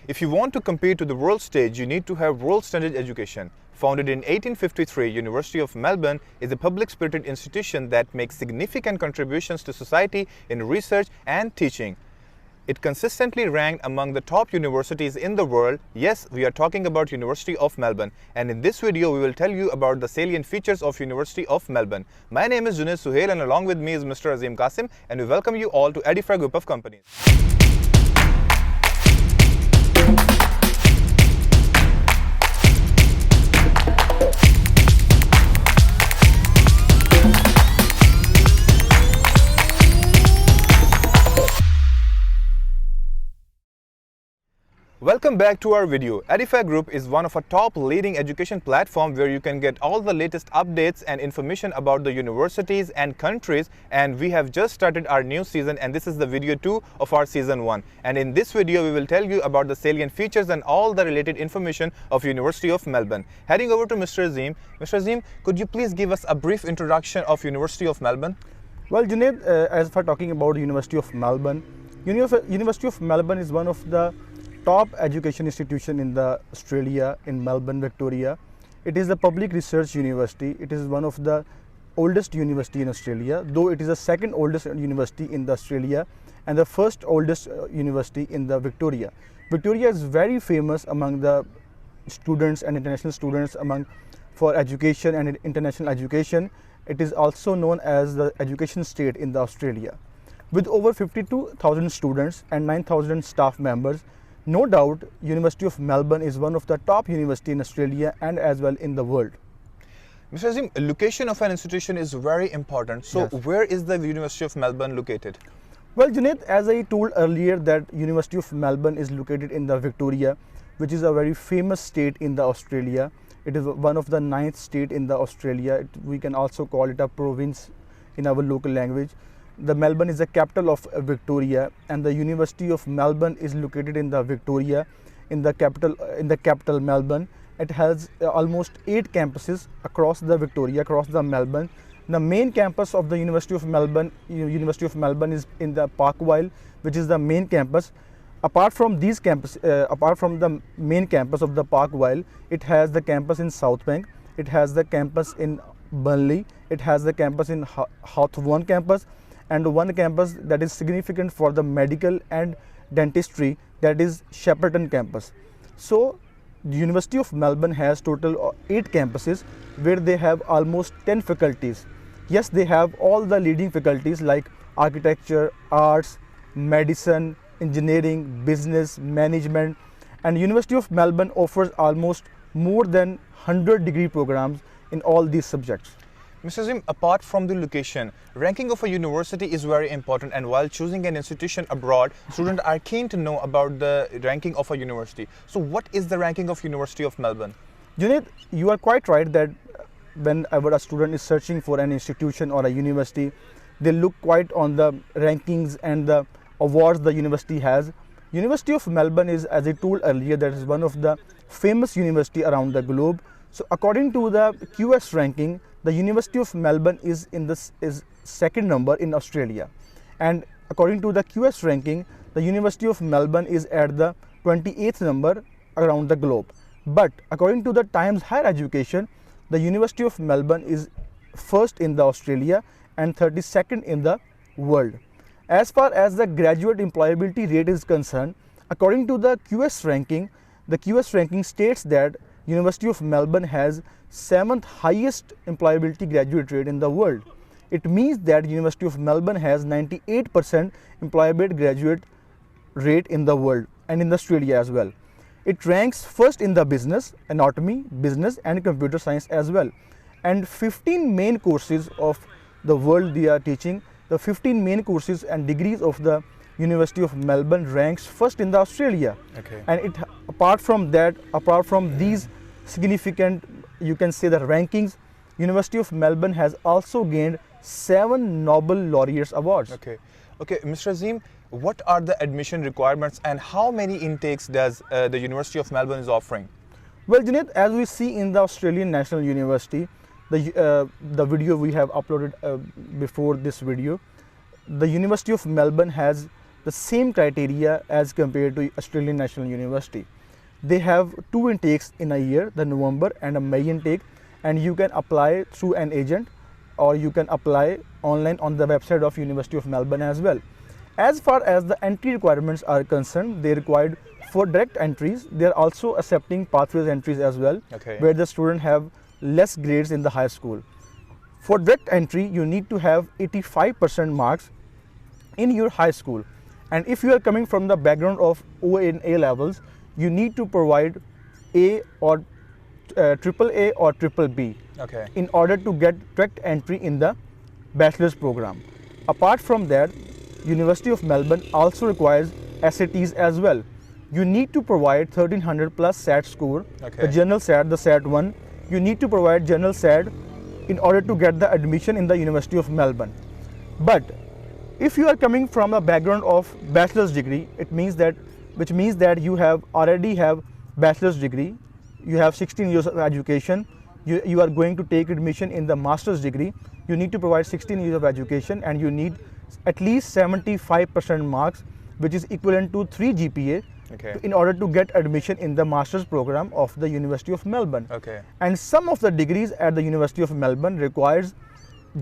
If you want to compete to the world stage, you need to have world standard education. Founded in 1853, University of Melbourne is a public-spirited institution that makes significant contributions to society in research and teaching. It consistently ranked among the top universities in the world. Yes, we are talking about University of Melbourne, and in this video we will tell you about the salient features of University of Melbourne. My name is Junaid Suhail and along with me is Mr. Azim Qasim, and we welcome you all to Edify Group of Companies. Welcome back to our video. Edify Group is one of our top leading education platform where you can get all the latest updates and information about the universities and countries, and we have just started our new season and this is the video 2 of our season 1. And in this video we will tell you about the salient features and all the related information of University of Melbourne. Heading over to Mr. Azim. Mr. Azim, could you please give us a brief introduction of University of Melbourne? Well, Junaid, as for talking about University of Melbourne, University of Melbourne is one of the top education institution in the Australia, in Melbourne, Victoria. It is a public research university. It is one of the oldest university in Australia, though it is the second oldest university in the Australia and the first oldest university in the Victoria. Victoria is very famous among the students and international students for education and international education. It is also known as the education state in the Australia. With over 52,000 students and 9,000 staff members, no doubt, University of Melbourne is one of the top university in Australia and as well in the world. Mr. Azim, location of an institution is very important. So, Yes. Where is the University of Melbourne located? Well, Junaid, as I told earlier that University of Melbourne is located in the Victoria, which is a very famous state in the Australia. It is one of the 9th state in the Australia. We can also call it a province in our local language. The Melbourne is the capital of Victoria, and the University of Melbourne is located in the Victoria, in the capital Melbourne. It has almost 8 campuses across the Victoria, across the Melbourne. The main campus of the University of Melbourne is in the Parkville, which is the main campus. Apart from the main campus of the Parkville, it has the campus in Southbank. It has the campus in Burnley. It has the campus in Hawthorn campus, and one campus that is significant for the medical and dentistry, that is Shepparton campus. So the University of Melbourne has total 8 campuses where they have almost 10 faculties. Yes, they have all the leading faculties like architecture, arts, medicine, engineering, business, management, and University of Melbourne offers almost more than 100 degree programs in all these subjects. Mr. Azim, apart from the location, ranking of a university is very important, and while choosing an institution abroad, students are keen to know about the ranking of a university. So what is the ranking of University of Melbourne? Junaid, you are quite right that whenever a student is searching for an institution or a university, they look quite on the rankings and the awards the university has. University of Melbourne is, as I told earlier, that is one of the famous university around the globe. So according to the QS ranking, the University of Melbourne is second number in Australia, and according to the QS ranking, the University of Melbourne is at the 28th number around the globe. But according to the Times Higher Education, the University of Melbourne is first in the Australia and 32nd in the world. As far as the graduate employability rate is concerned, according to the QS ranking states that University of Melbourne has 7th highest employability graduate rate in the world. It means that University of Melbourne has 98% employability graduate rate in the world and in Australia as well. It ranks first in the business, anatomy, business and computer science as well. And 15 main courses of the world they are teaching, the 15 main courses and degrees of the University of Melbourne ranks first in the Australia. Okay. And apart from these significant, you can say, the rankings, University of Melbourne has also gained 7 Nobel Laureates awards. Okay, Mr. Azim, what are the admission requirements and how many intakes does the University of Melbourne is offering? Well, Junaid, as we see in the Australian National University, the video we have uploaded before this video, the University of Melbourne has the same criteria as compared to Australian National University. They have 2 intakes in a year, the November and a May intake, and you can apply through an agent or you can apply online on the website of University of Melbourne as well. As far as the entry requirements are concerned, they required for direct entries. They are also accepting pathways entries as well, Okay. where the student have less grades in the high school. For direct entry, you need to have 85% marks in your high school, and if you are coming from the background of OA in A levels, you need to provide A or triple A or triple B Okay. in order to get direct entry in the bachelor's program. Apart from that, University of Melbourne also requires SATs as well. You need to provide 1300 plus SAT score, Okay. the general SAT, the SAT 1. You need to provide general SAT in order to get the admission in the University of Melbourne. But if you are coming from a background of bachelor's degree, which means that you already have bachelor's degree, you have 16 years of education, you are going to take admission in the master's degree, you need to provide 16 years of education and you need at least 75% marks, which is equivalent to 3 GPA, Okay. in order to get admission in the master's program of the University of Melbourne. Okay. And some of the degrees at the University of Melbourne requires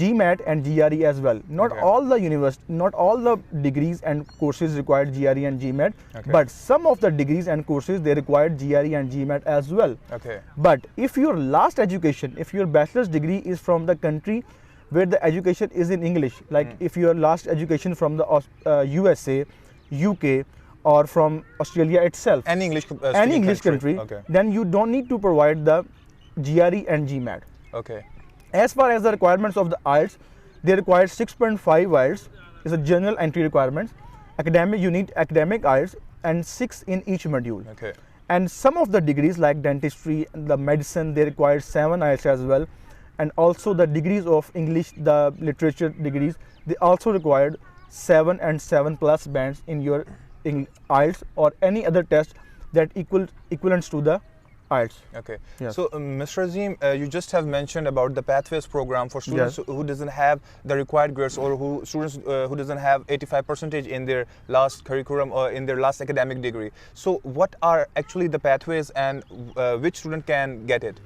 GMAT and GRE as well. Not Okay. all the degrees and courses require GRE and GMAT, Okay. but some of the degrees and courses they require GRE and GMAT as well. Okay. But if your last education, if your bachelor's degree is from the country where the education is in English, like if your last education from the USA, UK, or from Australia itself, Any English any English country, Okay. then you don't need to provide the GRE and GMAT. Okay. As far as the requirements of the IELTS, they require 6.5 IELTS is a general entry requirements. Academic, you need academic IELTS and 6 in each module. Okay. And some of the degrees like dentistry, the medicine, they require 7 IELTS as well. And also the degrees of English, the literature degrees, they also required 7 and 7 plus bands in your IELTS or any other test that equivalents to the IELTS. Okay. Yes. So, Mr. Azim, you just have mentioned about the Pathways program for students Yes. who doesn't have the required grades, or students who doesn't have 85% in their last curriculum or in their last academic degree. So, what are actually the pathways, and which student can get it?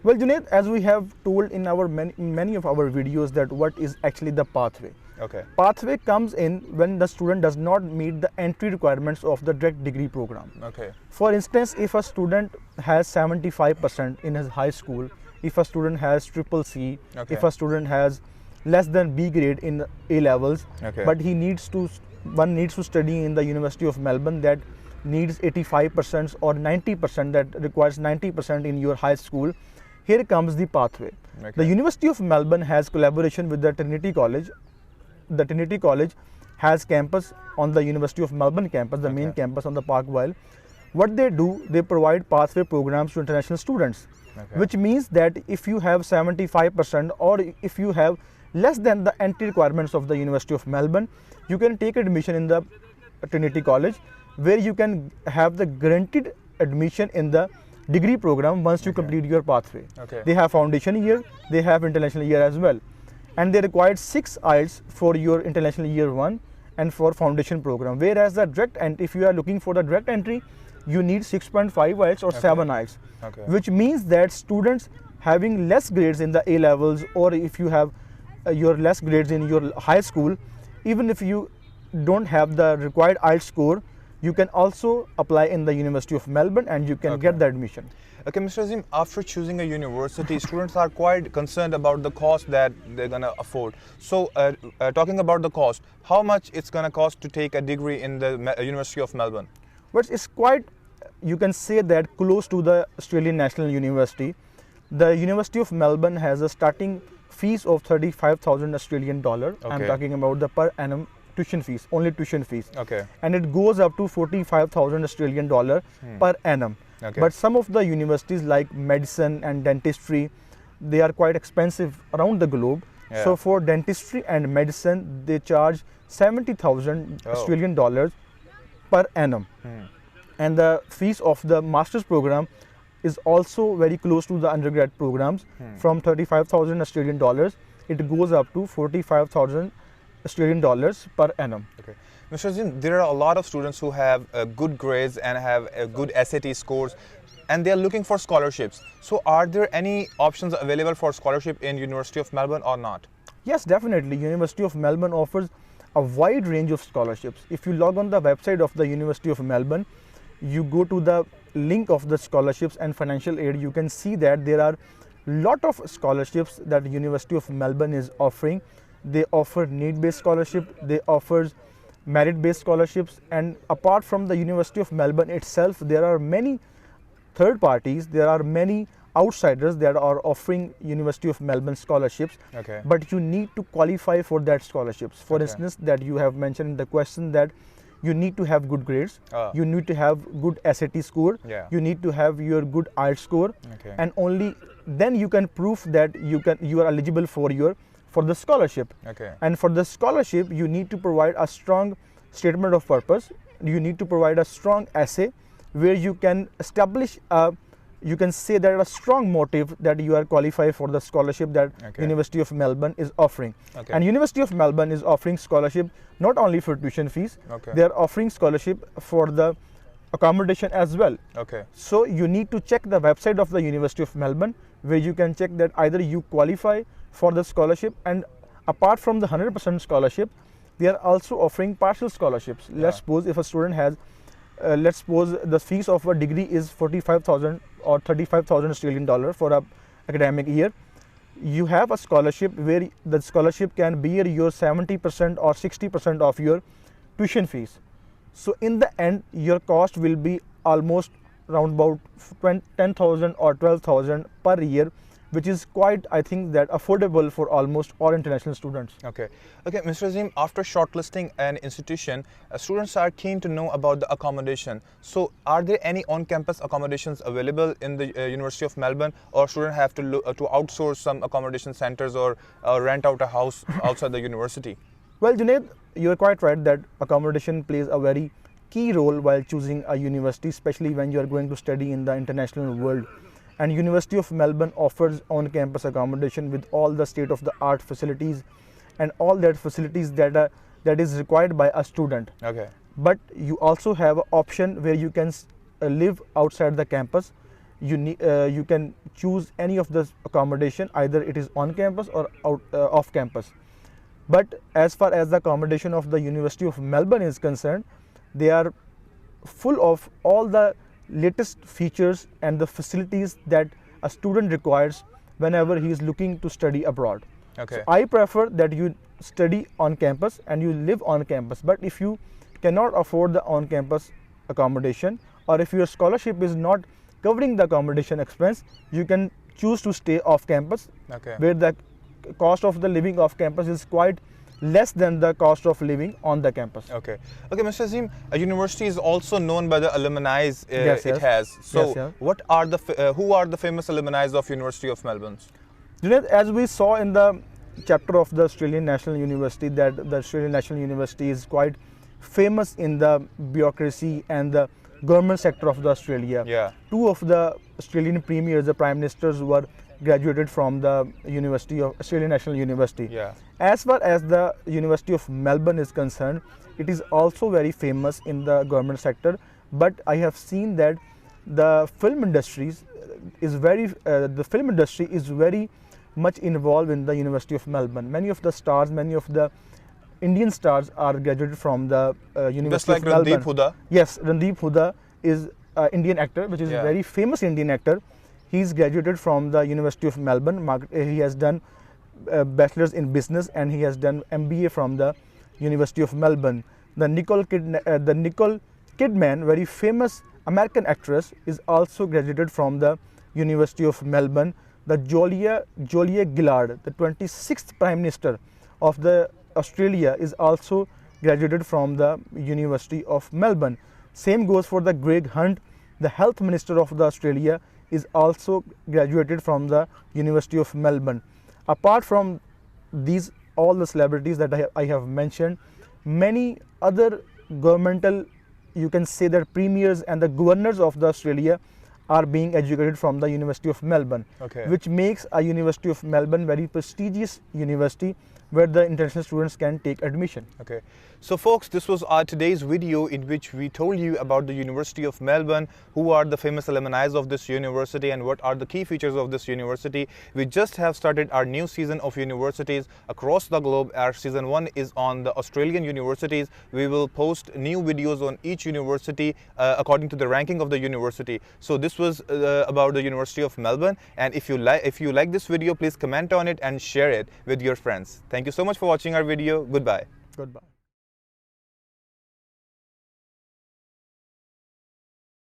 Well, Junaid, as we have told in our many of our videos, that what is actually the pathway. Okay. Pathway comes in when the student does not meet the entry requirements of the direct degree program. Okay. For instance, if a student has 75% in his high school, if a student has triple C, Okay. if a student has less than B grade in A levels, Okay. but one needs to study in the University of Melbourne that needs 85% or 90%, that requires 90% in your high school. Here comes the pathway. Okay. The University of Melbourne has collaboration with the Trinity College. The Trinity College has campus on the University of Melbourne campus, the main Okay. campus on the Park Weil. What they do, they provide pathway programs to international students, Okay. which means that if you have 75% or if you have less than the entry requirements of the University of Melbourne, you can take admission in the Trinity College, where you can have the guaranteed admission in the degree program once you complete your pathway. Okay. They have foundation year, they have international year as well, and they required 6 IELTS for your international year 1 and for foundation program. Whereas the direct, and if you are looking for the direct entry, you need 6.5 IELTS or 7 IELTS, Okay. which means that students having less grades in the A levels, or if you have your less grades in your high school, even if you don't have the required IELTS score, you can also apply in the University of Melbourne and you can Okay. get the admission. Okay, Mr. Azim, after choosing a university, students are quite concerned about the cost that they're gonna afford. So, talking about the cost, how much it's gonna cost to take a degree in the University of Melbourne? But it's quite, you can say that, close to the Australian National University. The University of Melbourne has a starting fees of 35,000 Australian dollar. I'm Okay. talking about the per annum tuition fees, only tuition fees. Okay. And it goes up to 45,000 Australian dollar per annum. Okay. But some of the universities like medicine and dentistry, they are quite expensive around the globe. Yeah. So for dentistry and medicine, they charge 70,000 Oh. Australian dollars per annum. And the fees of the master's program is also very close to the undergrad programs. From 35,000 Australian dollars, it goes up to 45,000 Australian dollars per annum. Okay. Mr. Azim, there are a lot of students who have good grades and have good SAT scores, and they are looking for scholarships. So are there any options available for scholarship in University of Melbourne or not? Yes, definitely. University of Melbourne offers a wide range of scholarships. If you log on the website of the University of Melbourne, you go to the link of the scholarships and financial aid, you can see that there are lot of scholarships that University of Melbourne is offering. They offer need-based scholarship, they offer merit-based scholarships, and apart from the University of Melbourne itself, there are many third parties, there are many outsiders that are offering University of Melbourne scholarships. Okay. But you need to qualify for that scholarships. For Okay. instance, that you have mentioned in the question that you need to have good grades, you need to have good SAT score, Yeah. you need to have your good IELTS score, Okay. and only then you can prove that you are eligible for the scholarship. Okay. And for the scholarship, you need to provide a strong statement of purpose. You need to provide a strong essay where you can establish you can say that a strong motive that you are qualified for the scholarship that Okay. University of Melbourne is offering. Okay. And University of Melbourne is offering scholarship not only for tuition fees, Okay. they are offering scholarship for the accommodation as well. Okay. So you need to check the website of the University of Melbourne where you can check that either you qualify for the scholarship, and apart from the 100% scholarship, they are also offering partial scholarships. Let's suppose if a student has let's suppose the fees of a degree is 45,000 or 35,000 Australian dollar for a academic year. You have a scholarship where the scholarship can bear your 70% or 60% of your tuition fees. So in the end, your cost will be almost around about 10,000 or 12,000 per year, which is quite, I think, that affordable for almost all international students. Okay. Okay, Mr. Azim, after shortlisting an institution, students are keen to know about the accommodation. So, are there any on-campus accommodations available in the University of Melbourne, or students have to to outsource some accommodation centers or rent out a house outside the university? Well, Junaid, you are quite right that accommodation plays a very key role while choosing a university, especially when you are going to study in the international world. And University of Melbourne offers on-campus accommodation with all the state-of-the-art facilities and all that facilities that is required by a student. Okay. But you also have an option where you can live outside the campus. You can choose any of the accommodation, either it is on campus or off campus. But as far as the accommodation of the University of Melbourne is concerned, they are full of all the latest features and the facilities that a student requires whenever he is looking to study abroad. Okay. So I prefer that you study on campus and you live on campus. But if you cannot afford the on-campus accommodation, or if your scholarship is not covering the accommodation expense, you can choose to stay off campus, Okay. where the cost of the living off campus is quite less than the cost of living on the campus. Okay. Okay, Mr. Azim, a university is also known by the alumni Yes, it yes. has. So, Yes, yeah. what are the who are the famous alumni of University of Melbourne? Junaid, as we saw in the chapter of the Australian National University, that the Australian National University is quite famous in the bureaucracy and the government sector of the Australia. Yeah. Two of the Australian premiers, the prime ministers, were graduated from the University of Australian National University. Yeah. As far as the University of Melbourne is concerned, it is also very famous in the government sector. But I have seen that the film industry is very much involved in the University of Melbourne. Many of the stars, many of the Indian stars are graduated from the University Just like of Melbourne. Randeep Huda. Yes, Randeep Huda is an Indian actor, which is Yeah. a very famous Indian actor. He's graduated from the University of Melbourne. He has done bachelor's in business and he has done MBA from the University of Melbourne. The Nicole Kidman, very famous American actress, is also graduated from the University of Melbourne. The Julia Gillard, the 26th Prime Minister of the Australia, is also graduated from the University of Melbourne. Same goes for the Greg Hunt, the Health Minister of the Australia, is also graduated from the University of Melbourne. Apart from these, all the celebrities that I have mentioned, many other governmental, you can say that premiers and the governors of the Australia are being educated from the University of Melbourne, Okay. which makes a University of Melbourne very prestigious university where the international students can take admission. Okay, so folks, this was our today's video in which we told you about the University of Melbourne, who are the famous alumni of this university and what are the key features of this university. We just have started our new season of universities across the globe. Our season 1 is on the Australian universities. We will post new videos on each university according to the ranking of the university. So this was about the University of Melbourne, and if you like this video, please comment on it and share it with your friends. Thank you so much for watching our video. Goodbye. Goodbye.